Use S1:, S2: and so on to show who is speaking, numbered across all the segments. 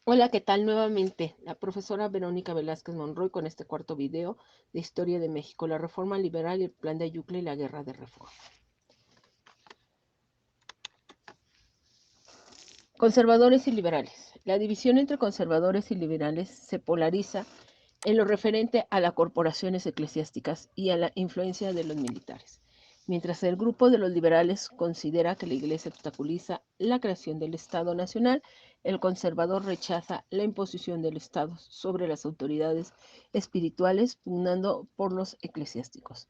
S1: Hola, ¿qué tal? Nuevamente, la profesora Verónica Velázquez Monroy con este cuarto video de Historia de México, la reforma liberal y el plan de Ayucle y la guerra de reforma. Conservadores y liberales. La división entre conservadores y liberales se polariza en lo referente a las corporaciones eclesiásticas y a la influencia de los militares. Mientras el grupo de los liberales considera que la Iglesia obstaculiza la creación del Estado Nacional, el conservador rechaza la imposición del Estado sobre las autoridades espirituales, pugnando por los eclesiásticos,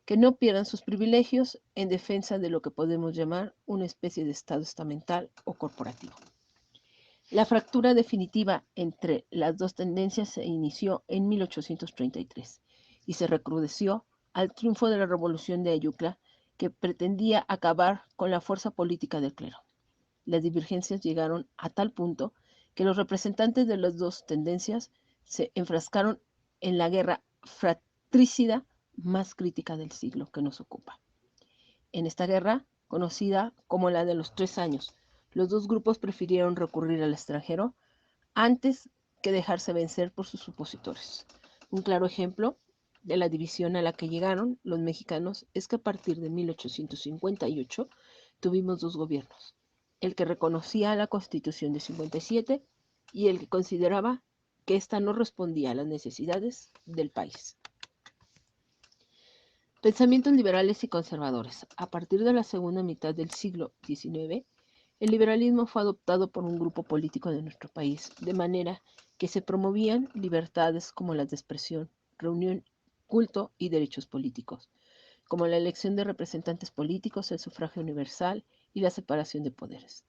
S1: que no pierdan sus privilegios en defensa de lo que podemos llamar una especie de Estado estamental o corporativo. La fractura definitiva entre las dos tendencias se inició en 1833 y se recrudeció al triunfo de la Revolución de Ayucla, que pretendía acabar con la fuerza política del clero. Las divergencias llegaron a tal punto que los representantes de las dos tendencias se enfrascaron en la guerra fratricida más crítica del siglo que nos ocupa. En esta guerra, conocida como la de los 3 años, los dos grupos prefirieron recurrir al extranjero antes que dejarse vencer por sus opositores. Un claro ejemplo de la división a la que llegaron los mexicanos es que a partir de 1858 tuvimos dos gobiernos, el que reconocía la Constitución de 57 y el que consideraba que ésta no respondía a las necesidades del país. Pensamientos liberales y conservadores. A partir de la segunda mitad del siglo XIX, el liberalismo fue adoptado por un grupo político de nuestro país, de manera que se promovían libertades como las de expresión, reunión, culto y derechos políticos, como la elección de representantes políticos, el sufragio universal y la separación de poderes.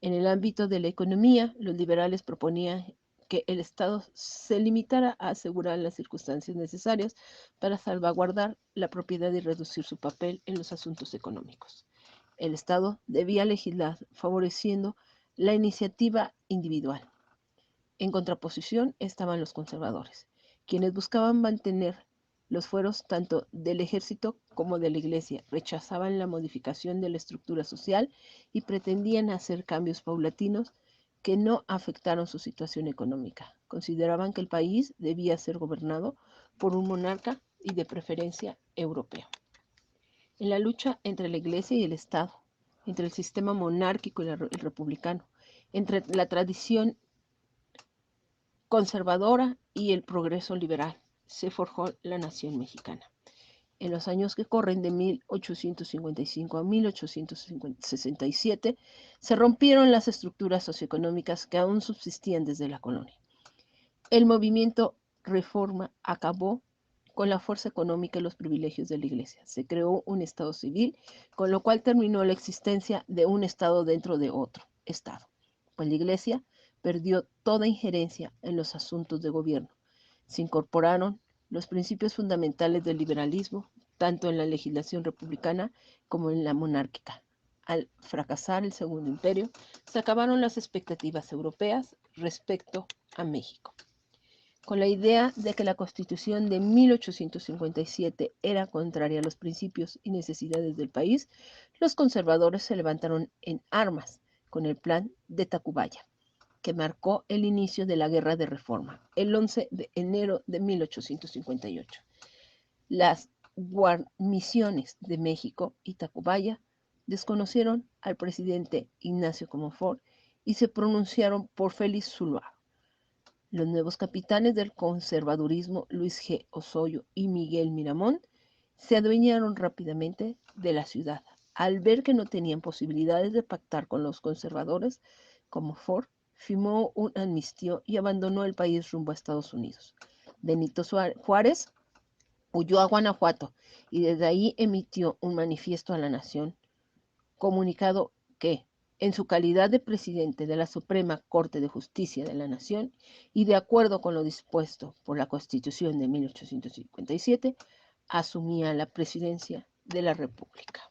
S1: En el ámbito de la economía, los liberales proponían que el Estado se limitara a asegurar las circunstancias necesarias para salvaguardar la propiedad y reducir su papel en los asuntos económicos. El Estado debía legislar favoreciendo la iniciativa individual. En contraposición estaban los conservadores, quienes buscaban mantener los fueros tanto del ejército como de la iglesia, rechazaban la modificación de la estructura social y pretendían hacer cambios paulatinos que no afectaron su situación económica. Consideraban que el país debía ser gobernado por un monarca y de preferencia europeo. En la lucha entre la iglesia y el Estado, entre el sistema monárquico y el republicano, entre la tradición conservadora y el progreso liberal, se forjó la nación mexicana. En los años que corren de 1855 a 1867 se rompieron las estructuras socioeconómicas que aún subsistían desde la colonia. El movimiento Reforma acabó con la fuerza económica y los privilegios de la Iglesia. Se creó un Estado civil, con lo cual terminó la existencia de un Estado dentro de otro Estado, pues la Iglesia perdió toda injerencia en los asuntos de gobierno. Se incorporaron los principios fundamentales del liberalismo, tanto en la legislación republicana como en la monárquica. Al fracasar el Segundo Imperio, se acabaron las expectativas europeas respecto a México. Con la idea de que la Constitución de 1857 era contraria a los principios y necesidades del país, los conservadores se levantaron en armas con el Plan de Tacubaya, que marcó el inicio de la Guerra de Reforma, el 11 de enero de 1858. Las guarniciones de México y Tacubaya desconocieron al presidente Ignacio Comonfort y se pronunciaron por Félix Zulá. Los nuevos capitanes del conservadurismo, Luis G. Osoyo y Miguel Miramón, se adueñaron rápidamente de la ciudad. Al ver que no tenían posibilidades de pactar con los conservadores, como Ford, firmó un amnistía y abandonó el país rumbo a Estados Unidos. Benito Juárez huyó a Guanajuato y desde ahí emitió un manifiesto a la nación, comunicado que, en su calidad de presidente de la Suprema Corte de Justicia de la Nación y de acuerdo con lo dispuesto por la Constitución de 1857, asumía la presidencia de la República.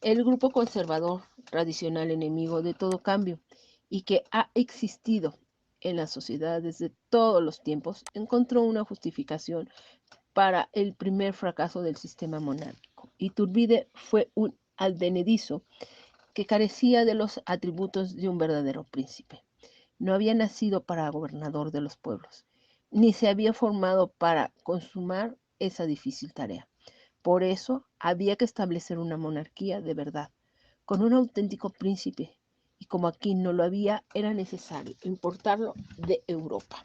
S1: El grupo conservador, tradicional enemigo de todo cambio y que ha existido en la sociedad desde todos los tiempos, encontró una justificación para el primer fracaso del sistema monárquico. Iturbide fue un advenedizo que carecía de los atributos de un verdadero príncipe. No había nacido para gobernador de los pueblos, ni se había formado para consumar esa difícil tarea. Por eso había que establecer una monarquía de verdad, con un auténtico príncipe, y como aquí no lo había, era necesario importarlo de Europa.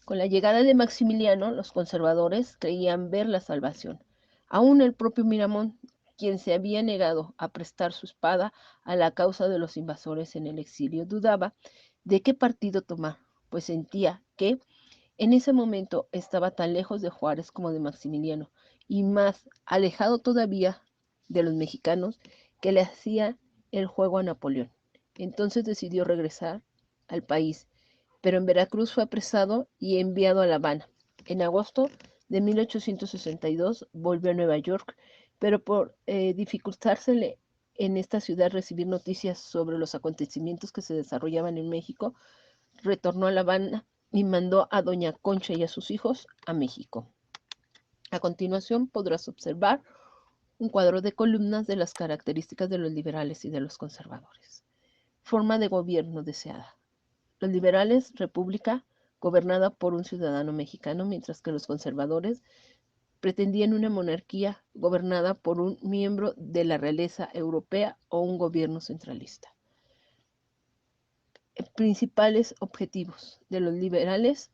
S1: Con la llegada de Maximiliano, los conservadores creían ver la salvación. Aún el propio Miramón, quien se había negado a prestar su espada a la causa de los invasores en el exilio, dudaba de qué partido tomar, pues sentía que en ese momento estaba tan lejos de Juárez como de Maximiliano, y más alejado todavía de los mexicanos que le hacía el juego a Napoleón. Entonces decidió regresar al país, pero en Veracruz fue apresado y enviado a La Habana. En agosto de 1862 volvió a Nueva York, pero por dificultársele en esta ciudad recibir noticias sobre los acontecimientos que se desarrollaban en México, retornó a La Habana y mandó a doña Concha y a sus hijos a México. A continuación podrás observar un cuadro de columnas de las características de los liberales y de los conservadores. Forma de gobierno deseada. Los liberales, república gobernada por un ciudadano mexicano, mientras que los conservadores pretendían una monarquía gobernada por un miembro de la realeza europea o un gobierno centralista. Principales objetivos de los liberales: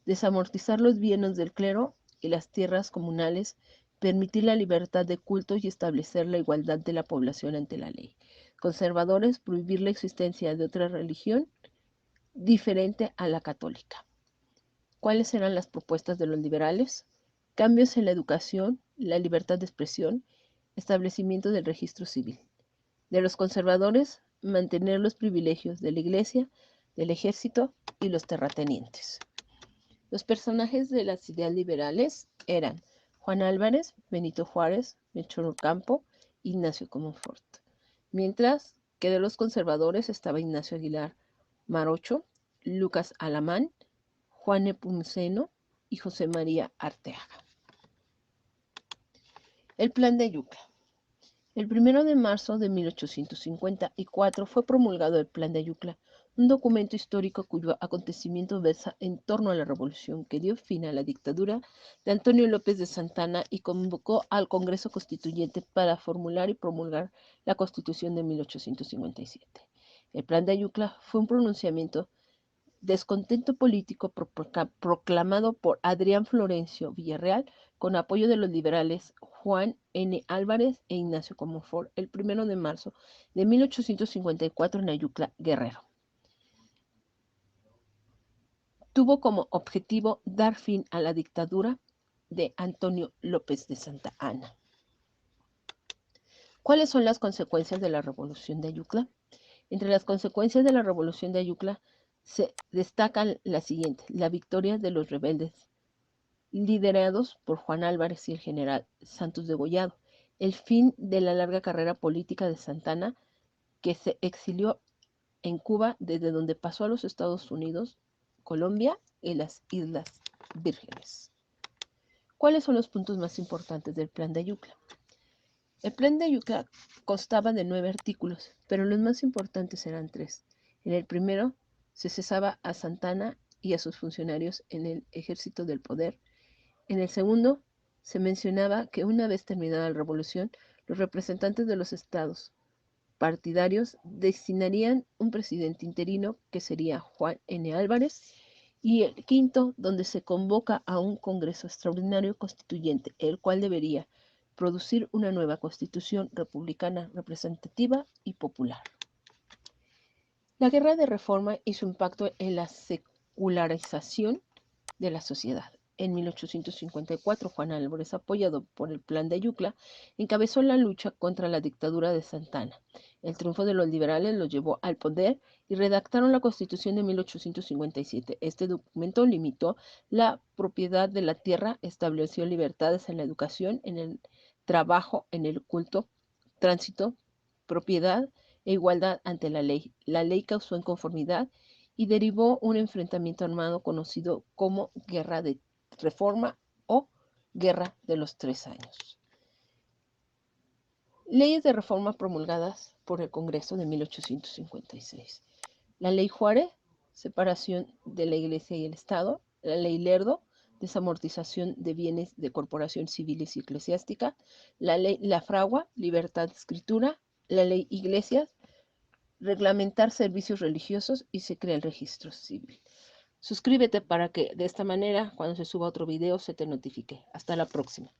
S1: desamortizar los bienes del clero y las tierras comunales, permitir la libertad de culto y establecer la igualdad de la población ante la ley. Conservadores: prohibir la existencia de otra religión diferente a la católica. ¿Cuáles eran las propuestas de los liberales? Cambios en la educación, la libertad de expresión, establecimiento del registro civil. De los conservadores, mantener los privilegios de la Iglesia, del ejército y los terratenientes. Los personajes de las ideas liberales eran Juan Álvarez, Benito Juárez, Melchor Ocampo, Ignacio Comonfort. Mientras que de los conservadores estaba Ignacio Aguilar Marocho, Lucas Alamán, Juan Nepomuceno y José María Arteaga. El Plan de Ayutla. El 1 de marzo de 1854 fue promulgado el Plan de Ayutla, un documento histórico cuyo acontecimiento versa en torno a la revolución que dio fin a la dictadura de Antonio López de Santana y convocó al Congreso Constituyente para formular y promulgar la Constitución de 1857. El Plan de Ayutla fue un pronunciamiento descontento político proclamado por Adrián Florencio Villarreal con apoyo de los liberales Juan N. Álvarez e Ignacio Comonfort el 1 de marzo de 1854 en Ayutla, Guerrero. Tuvo como objetivo dar fin a la dictadura de Antonio López de Santa Anna. ¿Cuáles son las consecuencias de la Revolución de Ayutla? Entre las consecuencias de la Revolución de Ayutla se destacan las siguientes: la victoria de los rebeldes, liderados por Juan Álvarez y el general Santos Degollado, el fin de la larga carrera política de Santana, que se exilió en Cuba, desde donde pasó a los Estados Unidos, Colombia y las Islas Vírgenes. ¿Cuáles son los puntos más importantes del Plan de Ayutla? El Plan de Ayutla constaba de 9 artículos, pero los más importantes eran 3. En el primero, se cesaba a Santana y a sus funcionarios en el ejército del poder. En el segundo, se mencionaba que una vez terminada la revolución, los representantes de los estados partidarios designarían un presidente interino, que sería Juan N. Álvarez, y el quinto, donde se convoca a un Congreso Extraordinario Constituyente, el cual debería producir una nueva constitución republicana, representativa y popular. La Guerra de Reforma hizo impacto en la secularización de la sociedad. En 1854, Juan Álvarez, apoyado por el Plan de Ayutla, encabezó la lucha contra la dictadura de Santana. El triunfo de los liberales los llevó al poder y redactaron la Constitución de 1857. Este documento limitó la propiedad de la tierra, estableció libertades en la educación, en el trabajo, en el culto, tránsito, propiedad e igualdad ante la ley. La ley causó inconformidad y derivó un enfrentamiento armado conocido como Guerra de Reforma o Guerra de los 3 años. Leyes de reforma promulgadas por el Congreso de 1856. La Ley Juárez, separación de la Iglesia y el Estado. La Ley Lerdo, desamortización de bienes de corporación civiles y eclesiástica. La Ley La Fragua, libertad de escritura. La Ley Iglesias, reglamentar servicios religiosos y se crea el registro civil. Suscríbete para que de esta manera, cuando se suba otro video, se te notifique. Hasta la próxima.